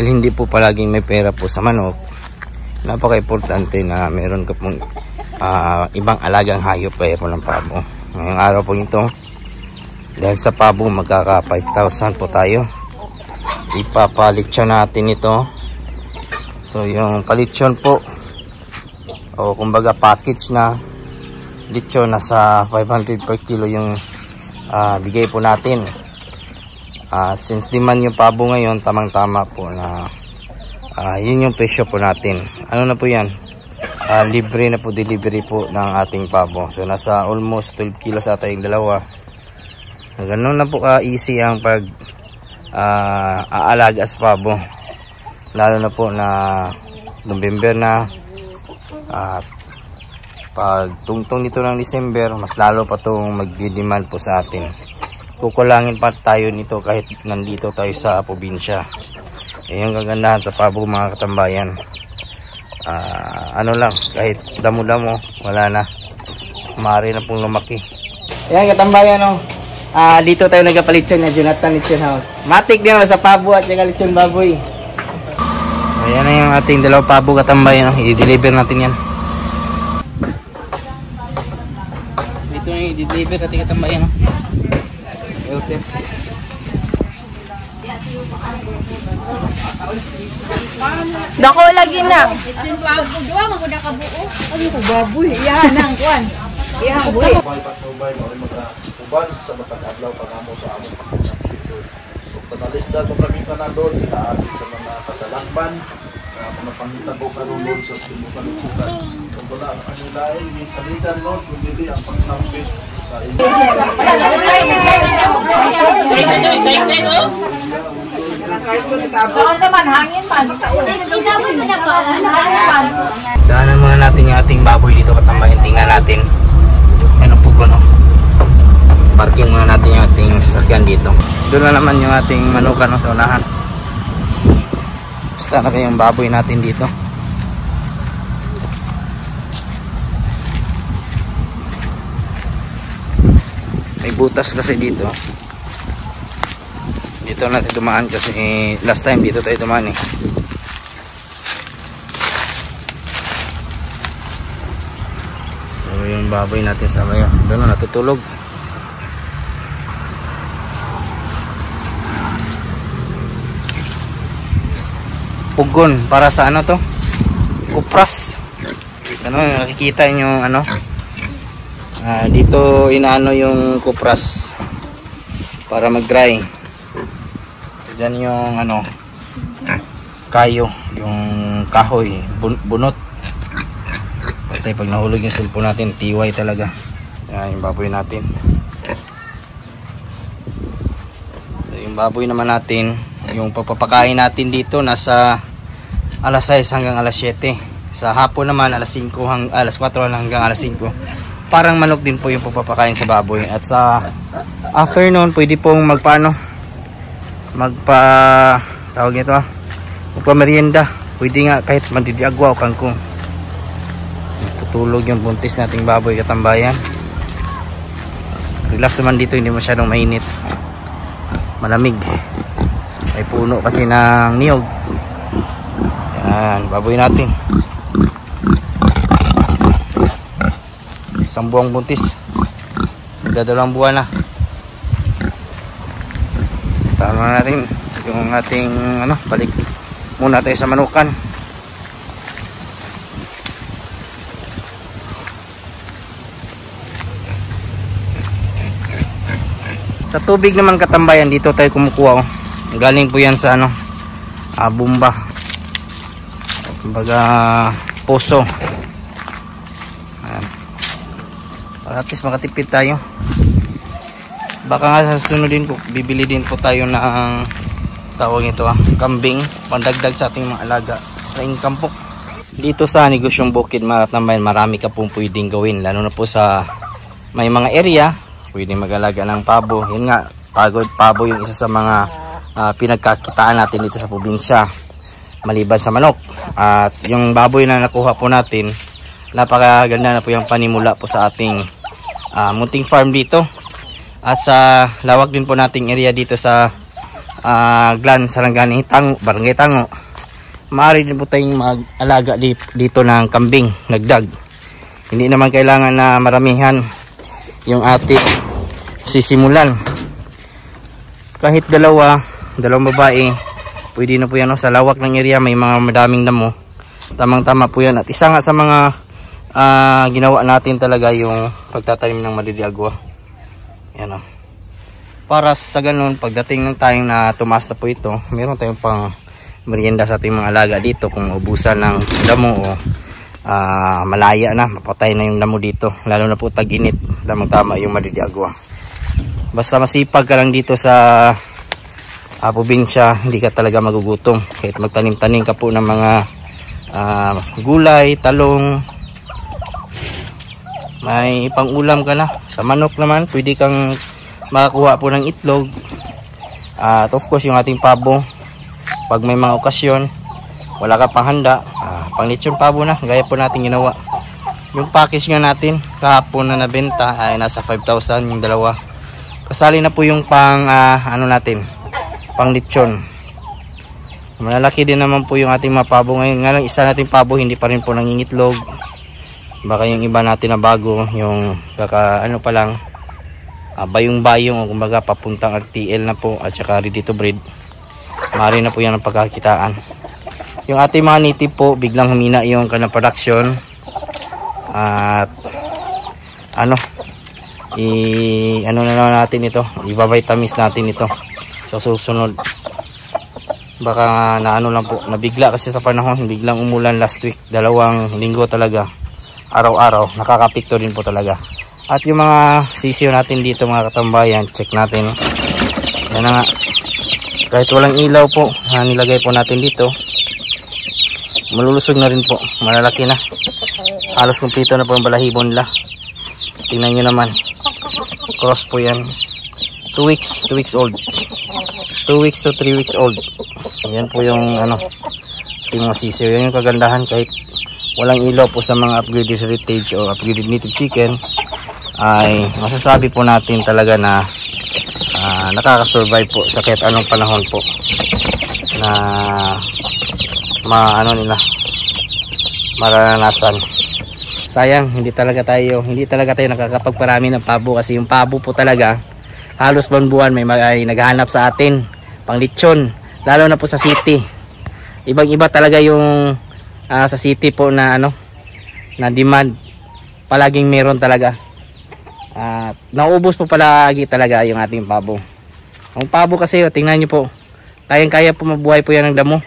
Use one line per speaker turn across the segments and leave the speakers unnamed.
dahil hindi po palaging may pera po sa manok, napaka-importante na meron ka pong ibang alagang hayop kaya po ng pabo. Ngayong araw po ito, dahil sa pabo magkaka 5,000 po tayo, ipapalitsyon natin ito. So yung palitsyon po, o kumbaga package na litsyon, nasa 500 per kilo yung bigay po natin. At since demand yung pabo ngayon, tamang-tama po na yun yung presyo po natin. Ano na po yan? Libre na po, delivery po ng ating pabo. So nasa almost 12 kilos ata yung dalawa. Ganun na po easy ang pag aalaga sa pabo. Lalo na po na November na. Pag tungtong nito ng December, mas lalo pa itong mag-demand po sa atin. Kukulangin pa tayo nito kahit nandito tayo sa probinsya. Yung kagandahan sa pabo mga katambayan, ano lang, kahit damo-damo, wala na, maaari na pong lumaki. Ayan katambayan, dito tayo nagapalitsyon na Jonathan Lechon House. Matik din sa pabo at saka lechon baboy. Ayan na yung ating dalawang pabo katambayan, i-deliver natin yan. Dito na yung i-deliver natin katambayan. Okay.
Dako lagi na.
Itong baboy, dua maguna ka buo.
Ano ko baboy? Iyahan ang kuan. Iyahan buhi.
Patubay na mag-uban sa matang adlaw pangamo sa among pagkakas. So panalisdan mo kami kanadon inaagi sa mga kasalakban na panapangitabo karon sa timukan ug sukan. Kung wala ang lain ni salidan no kundi ang pagsampit sa
Daanan muna natin yung ating baboy dito katambayan. Tingnan natin. Ano po ba, no? Parking muna natin yung ating sasakyan dito. Doon na naman yung ating manukan sa unahan. Basta na kayong baboy natin dito. May butas kasi dito. Dito natin dumaan kasi last time dito tayo dumaan So yung baboy natin sa bayo, doon na natutulog. Pugon para sa ano to? Kupras. Ano, nakikita nyo ano? Dito inaano yung kupras para mag-dry. Diyan yung ano, kayo, yung kahoy, bunot. Patay pag nahulog yung cellphone natin, tiway talaga. Yan yung baboy natin. So, yung baboy naman natin, yung papapakain natin dito nasa alas 6 hanggang alas 7. Sa hapon naman alas 4 hanggang alas 5. Parang manok din po yung papapakain sa baboy. At sa afternoon, pwede pong tawag nito magpa merienda. Pwede nga kahit mandidiagwa o kangkong. Tutulog yung buntis nating baboy katambayan. Relax naman dito, hindi masyadong mainit, malamig. May puno kasi ng niyog. Yan, baboy natin. Isang buwang buntis, magdadalawang buwan na. Tama natin yung ating ano, balik muna tayo sa manukan. Sa tubig naman katambayan, dito tayo kumukuha. Galing po yan sa ano, bumba, kumbaga poso. At least makatipid tayo. Baka nga sa sunodin ko, bibili din po tayo ng tawag nito kambing, pandagdag sa ating mga alaga, extra income po. Dito sa negosyong bukid mga katambayan, marami ka pong pwedeng gawin, lalo na po sa may mga area pwedeng mag-alaga ng pabo. Yun nga, pabo yung isa sa mga pinagkakitaan natin dito sa probinsya, maliban sa manok. At yung baboy na nakuha po natin, napakaganda na po yung panimula po sa ating munting farm dito. At sa lawak din po nating area dito sa Glan, Sarangani, Barangay Tango, maaari din po tayong mag-alaga dito ng kambing, nagdag. Hindi naman kailangan na maramihan yung ating sisimulan. Kahit dalawang babae, pwede na po yan. Sa lawak ng area, may mga madaming damo. Tamang-tama po yan. At isa nga sa mga ginawa natin talaga yung pagtatanim ng madiliagwa. Yan o. Para sa ganun, pagdating ng time na tumaas na po ito, meron tayong pang merienda sa ating mga alaga dito. Kung ubusan ng damo o malaya na, mapatay na yung damo dito. Lalo na po tag-init, tamang-tama yung madiliagwa. Basta masipag ka lang dito sa probinsya, hindi ka talaga magugutom. Kahit magtanim-tanim ka po ng mga gulay, talong, may pang-ulam ka na. Sa manok naman, pwede kang makakuha po ng itlog. At of course, yung ating pabo, pag may mga okasyon, wala ka pang handa, pang-lechon pabo na, gaya po natin ginawa. Yung package nga natin, kahapon na nabenta, ay nasa 5,000 yung dalawa. Kasali na po yung pang, pang-lechon. Malalaki din naman po yung ating mga pabo ngayon. Nga lang, isa nating pabo, hindi pa rin po nangingitlog. Baka yung iba natin na bago, yung pa lang, bayong-bayong o kumbaga papuntang RTL na po at saka ready to breed. Maaari na po yan ang pagkakitaan. Yung ating mga native po, biglang humina yung kanang production. At na natin ito, i-vitamins natin ito. So susunod, baka lang po, nabigla kasi sa panahon, biglang umulan last week, 2 linggo talaga. Araw-araw, nakakapikto din po talaga. At yung mga sisiyo natin dito mga katambayan, check natin. Yan na nga. Kahit walang ilaw po, nilagay po natin dito. Malulusog na rin po, malalaki na. Halos kumpleto na po ang balahibo nila. Tingnan nyo naman. Cross po yan. 2 weeks old. 2 weeks to 3 weeks old. Yan po yung yung mga sisiyo. Yan yung kagandahan kahit walang ilaw po sa mga upgraded heritage o upgraded native chicken, ay masasabi po natin talaga na nakakasurvive po sa kahit anong panahon po na maranasan. Sayang, hindi talaga tayo nakakapagparami ng pabo kasi yung pabo po talaga halos buwan may naghahanap sa atin pang lechon, lalo na po sa city. Ibang-iba talaga yung sa city po na na demand, palaging meron talaga. Naubos po palagi talaga yung ating pabo. Ang pabo kasi, tingnan nyo po, kayang-kaya po mabuhay po yan ng damo.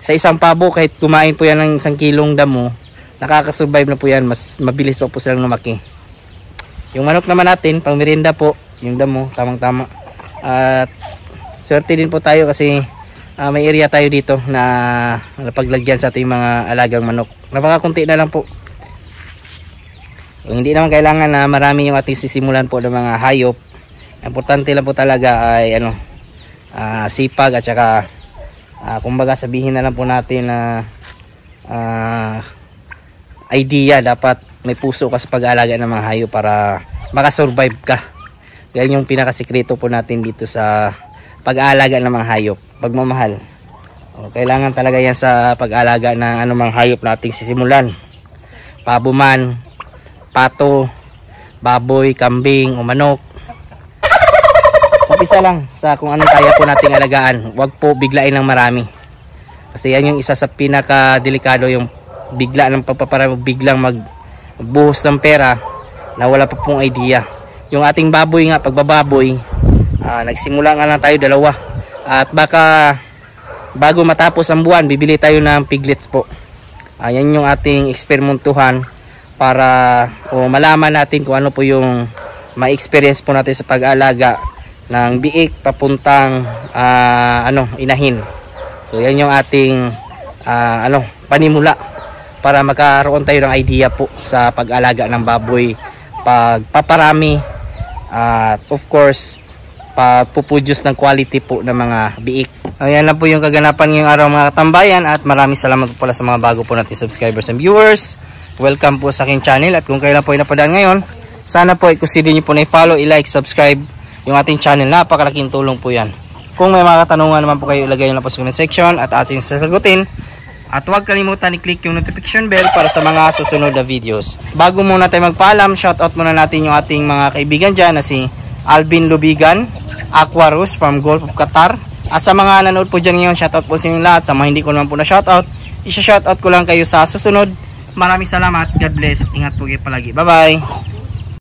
Sa isang pabo, kahit kumain po yan ng 1 kilong damo, nakakasurvive na po yan, mas mabilis pa po silang lumaki. Yung manok naman natin, pang merienda po, yung damo, tamang-tama. At swerte din po tayo kasi may area tayo dito na napaglagyan sa ating mga alagang manok. Napakakunti na lang po. Hindi naman kailangan na marami yung ating sisimulan po ng mga hayop. Importante lang po talaga ay sipag at saka kumbaga sabihin na lang po natin na idea, dapat may puso ka sa pag-aalaga ng mga hayop para makasurvive ka. Yan yung pinakasikreto po natin dito sa pag-aalaga ng mga hayop, pagmamahal. Kailangan talaga yan sa pag-aalaga ng anumang hayop nating sisimulan. Pabo man, pato, baboy, kambing o manok. Umpisa lang sa kung anong kaya po nating alagaan. Huwag po biglain ng marami. Kasi yan yung isa sa pinaka-delikado, yung bigla ng pagpaparami, biglang magbuhos ng pera na wala pa pong idea. Yung ating baboy nga, pagbababoy, nagsimula nga lang tayo 2. At baka bago matapos ang buwan, bibili tayo ng piglets po. Yan yung ating eksperimentuhan para malaman natin kung ano po yung ma-experience po natin sa pag-aalaga ng biik papuntang inahin. So yan yung ating panimula para magkaroon tayo ng idea po sa pag-aalaga ng baboy, pagpaparami, at of course pagpuproduce ng quality po ng mga biik. Ayan lang po yung kaganapan ngayong araw mga katambayan, at maraming salamat po pala sa mga bago po natin subscribers and viewers. Welcome po sa aking channel, at kung kayo lang po ay napadaan ngayon, sana po i-consider nyo po na i-follow, i-like, subscribe yung ating channel. Napakalaking tulong po yan Kung may mga katanungan naman po kayo, ilagay nyo lang po sa comment section at ating sasagutin. At huwag kalimutan i-click yung notification bell para sa mga susunod na videos. Bago muna tayo magpaalam, shoutout muna natin yung ating mga kaibigan dyan na si Alvin Lubigan, Aquarus from Gulf of Qatar. At sa mga nanood po dyan ngayon, shoutout po sa inyong lahat. Sa mga hindi ko naman po na shoutout, isa-shoutout ko lang kayo sa susunod. Maraming salamat. God bless. Ingat po kayo palagi. Bye-bye.